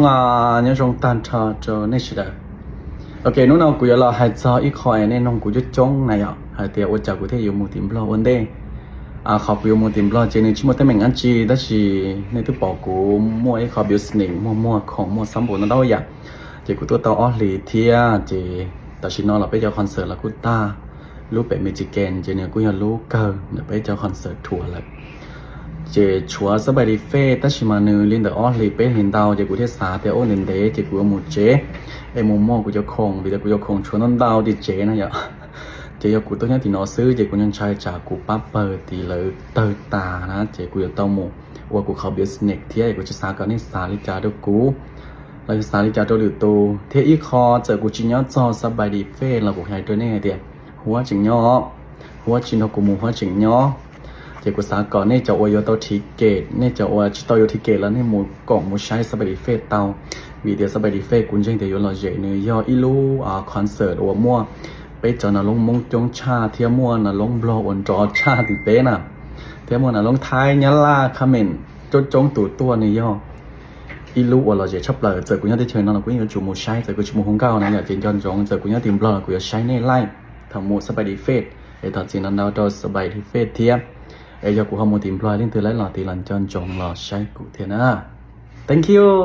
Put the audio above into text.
nhớ trong tan cho nên chỉ là ok lúc nào cũng là hai giờ ít khỏi nên nông cũng chút trống này ạ hai tiệt ở chợ cũng thấy nhiều một tìm lo vấn đề học nhiều một tìm lo cho nên chỉ một cái mình ăn chi đó chỉ nên tôi bỏ của mua cái học business muaของmua sắm bộ nó đâu vậy chỉ của tôi tao ở lì thia chỉ tao chỉ nói là bây giờ concert là của ta lúcไปMichigan chỉ nên cũng là lúc cơ để bây giờ concert tour lại chỉ chúaสบายดีเฟ่ตัชมาเนลินเดอร์ออลีเป็นเห็นดาวจะกูเทศาแต่โอลินเดจะกูเอาหมดเจไอมุมมองกูจะคงวิแต่กูจะคงชวนน้ำดาวดิเจนะอย่าเจกูตัวนี้ที่น้อซื้อเจกูยังใช้จากกูปั๊บเปิดตีเลยเติร์ตานะเจกูจะต้องหมู่ว่ากูเขาเบียสเน็กเที่ยกูจะสากันนี่สาลิจาด้วยกูเราจะสาลิจาด้วยหรือตัวเที่ยอีคอเจอกูจิงย้อนจอสบายดีเฟ่เรากูให้ตัวนี้เดียหัวจิงย้อหัวจิงเรากูมูหัวจิงย้อเจ้ากูสาก่อนเนี่ยจะอวยตัวทิเกตเนี่ยจะอวยตัวทิเกตแล้วเนี่ยมูกล่องมูใช้สบายดีเฟสเตาวีเดียสบายดีเฟสกุญแจเดียวเราเจเนี่ยย่ออีลูคอนเสิร์ตอวมั่วไปเจอน่ะลงมงจงชาเทียมั่วน่ะลงบล็อกอนจอชาติเป้น่ะเทียมั่วน่ะลงท้ายยัลล่าคาเมนจงตัวเนี่ยย่ออีลูว่าเราจะชอบเลยเจอกูยังได้เชิญนั่นเรากูยังจูมูใช้เจอกูจูมูของเก่านะอย่าเจนจอนจงเจอกูยังทีมบล็อกกูจะใช้ในไล่ทำมูสบายดีเฟสไอ้ตอนจีนั้นเราจะสบายดีเฟสเทียgiờ của họ một tìm loại đến từ lấy lọ thì lần chân chọn lọ sai cụ thể na thank you